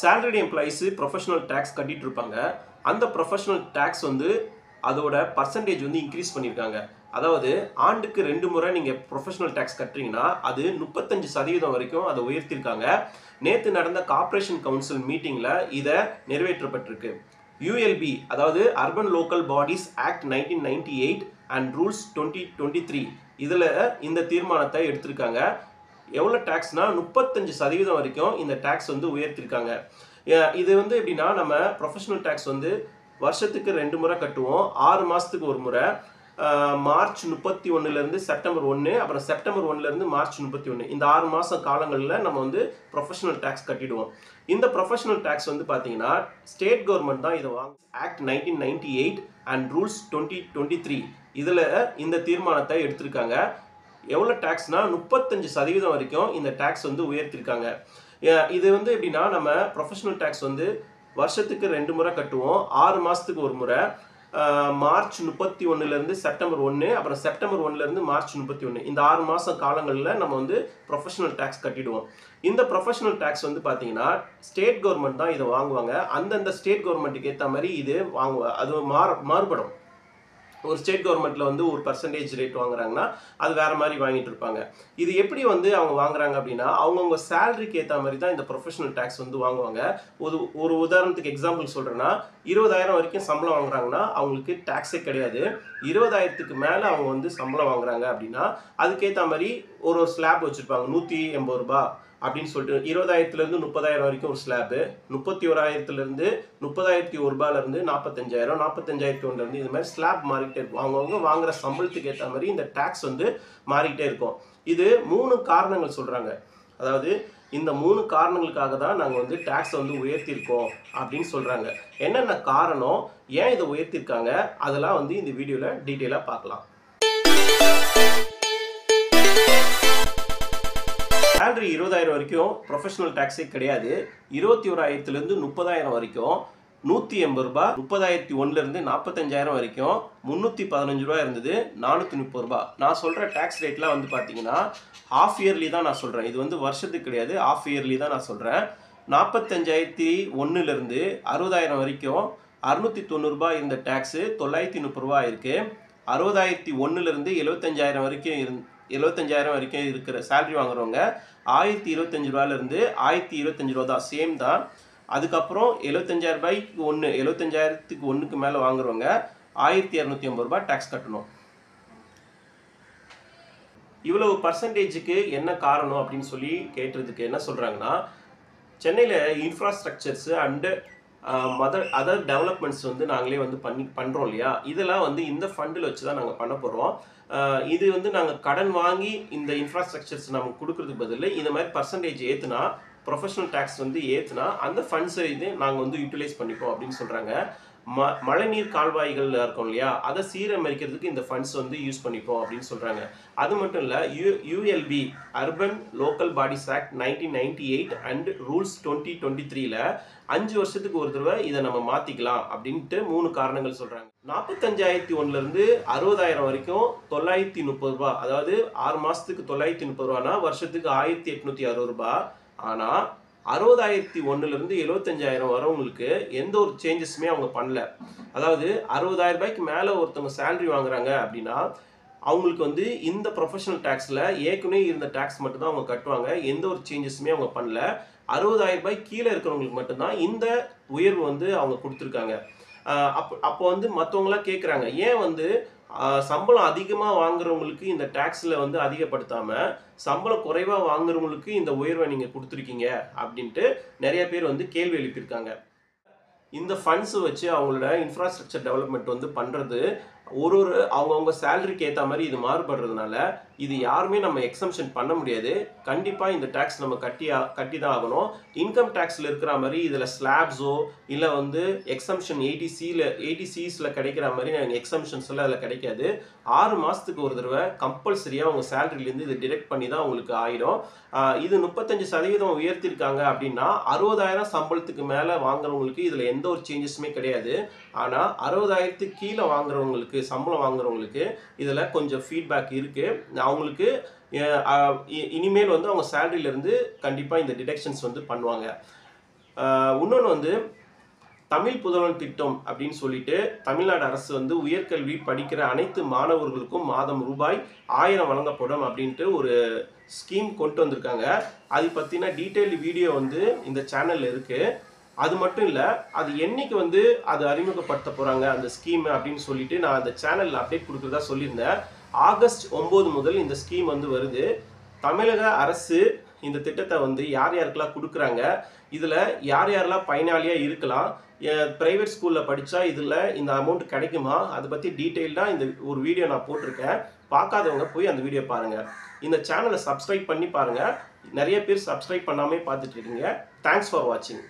salaried employees professional tax கட்டிட்டு இருப்பாங்க. அந்த professional tax வந்து அதோட percentage வந்து increase பண்ணிருக்காங்க. அதாவது ஆண்டுக்கு 2 முறை நீங்க professional tax கட்டுறீங்கன்னா அது 35% வரைக்கும் அதை உயர்த்திருக்காங்க. நேத்து நடந்த கார்ப்பரேஷன் கவுன்சில் மீட்டிங்ல இத நிறைவேற்றப்பட்டிருக்கு. ULB அதாவது Urban Local Bodies Act 1998 and Rules 2023 இதுல இந்த தீர்மானத்தை எடுத்திருக்காங்க. எவ்வளவு டாக்ஸ்னா 35% வரைக்கும் இந்த டாக்ஸ் வந்து உயர்த்திருக்காங்க. இது வந்து எப்படின்னா நம்ம ப்ரொஃபஷனல் டாக்ஸ் வந்து வருஷத்துக்கு 2 முறை கட்டுவோம். 6 மாசத்துக்கு ஒரு முறை. மார்ச் 31 இருந்து செப்டம்பர் 1, அப்புறம் செப்டம்பர் 1 இருந்து மார்ச் 31. இந்த 6 மாச காலங்களில் நம்ம வந்து ப்ரொஃபஷனல் டாக்ஸ் கட்டிடுவோம். இந்த ப்ரொஃபஷனல் டாக்ஸ் வந்து பார்த்தீங்கன்னா ஸ்டேட் கவர்மெண்ட் தான் இதை வாங்க. ஆக்ட் 1998 அண்ட் ரூல்ஸ் 2023 இதில் இந்த தீர்மானத்தை எடுத்திருக்காங்க. எவ்வளோ டாக்ஸ்னா 35% வரைக்கும் இந்த டாக்ஸ் வந்து உயர்த்திருக்காங்க. இது வந்து எப்படின்னா நம்ம ப்ரொஃபஷனல் டாக்ஸ் வந்து வருஷத்துக்கு 2 முறை கட்டுவோம். 6 மாதத்துக்கு ஒரு முறை. மார்ச் 31 இருந்து செப்டம்பர் 1, அப்புறம் செப்டம்பர் 1 இருந்து மார்ச் 31. இந்த 6 மாச காலங்களில் நம்ம வந்து ப்ரொஃபஷனல் டாக்ஸ் கட்டிடுவோம். இந்த ப்ரொஃபஷனல் டாக்ஸ் வந்து பார்த்தீங்கன்னா ஸ்டேட் கவர்மெண்ட் தான் இதை வாங்குவாங்க. அந்தந்த ஸ்டேட் கவர்மெண்ட்டுக்கு ஏற்ற மாதிரி இது வாங்குவாங்க. அது மாறுபடும். ஒரு ஸ்டேட் கவர்மெண்ட்ல வந்து ஒரு பர்சன்டேஜ் ரேட் வாங்குறாங்கன்னா அது வேற மாதிரி வாங்கிட்டு இருப்பாங்க. இது எப்படி வந்து அவங்க வாங்குறாங்க அப்படின்னா அவங்கவுங்க சேலரிக்கு ஏற்ற மாதிரி தான் இந்த ப்ரொஃபஷனல் டாக்ஸ் வந்து வாங்குவாங்க. ஒரு உதாரணத்துக்கு எக்ஸாம்பிள் சொல்றேன்னா 20,000 வரைக்கும் சம்பளம் வாங்குறாங்கன்னா அவங்களுக்கு டாக்ஸே கிடையாது. 20,000க்கு மேல அவங்க வந்து சம்பளம் வாங்குறாங்க அப்படின்னா அதுக்கேற்ற மாதிரி ஒரு ஸ்லாப் வச்சிருப்பாங்க. 180 ரூபாய் அப்படின்னு சொல்லிட்டு 20,000லேருந்து 30,000 வரைக்கும் ஒரு ஸ்லாபு, 31,000லேருந்து 30,001 ரூபாயிலேருந்து 45,000, 45,001 இது மாதிரி ஸ்லாப் மாறிக்கிட்டே இருக்கும். அவங்கவுங்க வாங்குற சம்பளத்துக்கு ஏற்ற மாதிரி இந்த டாக்ஸ் வந்து மாறிக்கிட்டே இருக்கும். இது 3 காரணங்கள் சொல்றாங்க. அதாவது இந்த 3 காரணங்களுக்காக தான் நாங்கள் வந்து டாக்ஸை வந்து உயர்த்திருக்கோம் அப்படின்னு சொல்றாங்க. என்னென்ன காரணம், ஏன் இதை உயர்த்திருக்காங்க, அதெல்லாம் வந்து இந்த வீடியோவில் டீட்டெயிலாக பார்க்கலாம். சேலரி 20,000 வரைக்கும் ப்ரொஃபஷனல் டாக்ஸே கிடையாது. 21,000லேருந்து 30,000 வரைக்கும் 180 ரூபாய், 30,001லேருந்து 45,000 வரைக்கும் 315 ரூபாய் இருந்தது, 430 ரூபாய். நான் சொல்கிற டாக்ஸ் ரேட்லாம் வந்து பார்த்தீங்கன்னா ஹாஃப் இயர்லி தான் நான் சொல்கிறேன். இது வந்து வருஷத்துக்கு கிடையாது, ஹாஃப் இயர்லி தான் நான் சொல்கிறேன். 45,001லேருந்து 60,000 வரைக்கும் 690 ரூபாய் இருந்த டாக்ஸு 930 ரூபாய் இருக்குது. 60,001லேருந்து 75,000 வரைக்கும் இருக்கிற சேலரி வாங்குறவங்க 1,025 ரூபாயிலிருந்து 1,025 ரூபா தான், சேம் தான். அதுக்கப்புறம் 75,000 ரூபாய்க்கு 75,000க்கு 1க்கு மேலே வாங்குறவங்க 1,250 ரூபாய் டாக்ஸ் கட்டணும். இவ்வளவு பர்சன்டேஜுக்கு என்ன காரணம் அப்படின்னு சொல்லி கேட்டதுக்கு என்ன சொல்றாங்கன்னா சென்னையில் இன்ஃப்ராஸ்ட்ரக்சர்ஸ் அண்டு அதர் டெவலப்மெண்ட்ஸ் வந்து நாங்களே வந்து பண்ணுறோம் இல்லையா, இதெல்லாம் வந்து இந்த ஃபண்டில் வச்சு தான் நாங்கள் பண்ண போகிறோம். இது வந்து நாங்கள் கடன் வாங்கி இந்த இன்ஃப்ராஸ்ட்ரக்சர்ஸ் நமக்கு கொடுக்கறதுக்கு பதில் இந்த மாதிரி பர்சன்டேஜ் ஏற்றுனா, ப்ரொஃபஷனல் டேக்ஸ் வந்து ஏற்றுனா அந்த ஃபண்ட்ஸை இது நாங்கள் வந்து யூட்டிலைஸ் பண்ணிப்போம் அப்படின்னு சொல்கிறாங்க. மழைநீர் கால்வாய்கள் இருக்கும் இல்லையா, அதை சீரமைக்கிறதுக்கு இந்த ஃபண்ட்ஸ் வந்து யூஸ் பண்ணிப்போம் அப்படின்னு சொல்கிறாங்க. அது மட்டும் இல்லை, ULB urban local bodies act 1998 and rules 2023ல 5 வருஷத்துக்கு ஒரு தடவை இதை நம்ம மாற்றிக்கலாம் அப்படின்ட்டு 3 காரணங்கள் சொல்கிறாங்க. 45,001லேருந்து 60,000 வரைக்கும் 930 ரூபாய், அதாவது 6 மாதத்துக்கு 930 ரூபானா வருஷத்துக்கு 1,860 ரூபாய். ஆனால் 60,001லேருந்து 75,000 வரவங்களுக்கு எந்த ஒரு சேஞ்சஸுமே அவங்க பண்ணல. அதாவது 60,000 ரூபாய்க்கு மேலே ஒருத்தவங்க சேலரி வாங்குறாங்க அப்படின்னா அவங்களுக்கு வந்து இந்த ப்ரொஃபஷனல் டாக்ஸில் ஏற்கனவே இருந்த டாக்ஸ் மட்டும்தான் அவங்க கட்டுவாங்க. எந்த ஒரு சேஞ்சஸுமே அவங்க பண்ணல. 60,000 ரூபாய் கீழே இருக்கிறவங்களுக்கு மட்டும்தான் இந்த உயர்வு வந்து அவங்க கொடுத்துருக்காங்க. அப்போ வந்து மற்றவங்களாம் கேட்குறாங்க, ஏன் வந்து சம்பளம் அதிகமாக வாங்குறவங்களுக்கு இந்த டாக்ஸில் வந்து அதிகப்படுத்தாமல் சம்பளம் குறைவாக வாங்குறவங்களுக்கு இந்த உயர்வை நீங்கள் கொடுத்துருக்கீங்க அப்படின்ட்டு நிறைய பேர் வந்து கேள்வி எழுப்பியிருக்காங்க. இந்த ஃபண்ட்ஸை வச்சு அவங்களோட இன்ஃப்ராஸ்ட்ரக்சர் டெவலப்மெண்ட் வந்து பண்ணுறது அவங்கவுங்க சேலரிக்கு ஏற்ற மாதிரி இது மாறுபடுறதுனால இது யாருமே நம்ம எக்ஸம்ஷன் பண்ண முடியாது. கண்டிப்பாக இந்த டேக்ஸ் நம்ம கட்டி தான் ஆகணும். இன்கம் டேக்ஸில் இருக்கிற மாதிரி இதில் ஸ்லாப்ஸோ இல்லை வந்து எக்ஸம்ஷன் 80Cஸில் கிடைக்கிற மாதிரி நாங்கள் எக்ஸம்ஷன்ஸ் எல்லாம் அதில் கிடைக்காது. 6 மாதத்துக்கு ஒரு தடவை கம்பல்சரியாக அவங்க சேலரிலேருந்து இது டிடெக்ட் பண்ணி தான் உங்களுக்கு ஆயிடும். இது 35% உயர்த்திருக்காங்க அப்படின்னா 60,000 சம்பளத்துக்கு மேலே வாங்குறவங்களுக்கு இதில் எந்த ஒரு சேஞ்சஸுமே கிடையாது. ஆனால் 60,000க்கு கீழே வாங்குறவங்களுக்கு சம்பளம் வாங்குறவங்களுக்கு இதில் கொஞ்சம் ஃபீட்பேக் இருக்குது. அவங்களுக்கு இனிமேல் வந்து அவங்க சேலரியிலேருந்து கண்டிப்பாக இந்த டிடெக்ஷன்ஸ் வந்து பண்ணுவாங்க. இன்னொன்று வந்து தமிழ் புதல்வன் திட்டம் அப்படின்னு சொல்லிட்டு தமிழ்நாடு அரசு வந்து உயர்கல்வி படிக்கிற அனைத்து மாணவர்களுக்கும் மாதம் ரூபாய் 1000 வழங்கப்படும் அப்படின்ட்டு ஒரு ஸ்கீம் கொண்டு வந்திருக்காங்க. அது பற்றின டீட்டெயில்டு வீடியோ வந்து இந்த சேனலில் இருக்குது. அது மட்டும் இல்லை, அது என்னைக்கு வந்து அது அறிமுகப்படுத்த போகிறாங்க அந்த ஸ்கீம் அப்படின்னு சொல்லிட்டு நான் அந்த சேனலில் அப்டேட் கொடுக்குறதா சொல்லியிருந்தேன். ஆகஸ்ட் 9 முதல் இந்த ஸ்கீம் வந்து வருது. தமிழக அரசு இந்த திட்டத்தை வந்து யார் யாருக்கெல்லாம் கொடுக்குறாங்க, இதில் யார் யாரெல்லாம் பயனாளியாக இருக்கலாம், ப்ரைவேட் ஸ்கூலில் படித்தா இதில் இந்த அமௌண்ட் கிடைக்குமா, அதை பற்றி டீட்டெயில்டாக இந்த ஒரு வீடியோ நான் போட்டிருக்கேன். பார்க்காதவங்க போய் அந்த வீடியோ பாருங்கள். இந்த சேனலை சப்ஸ்கிரைப் பண்ணி பாருங்கள். நிறைய பேர் சப்ஸ்கிரைப் பண்ணாமே பார்த்துட்டு இருக்கீங்க. தேங்க்ஸ் ஃபார் வாட்சிங்.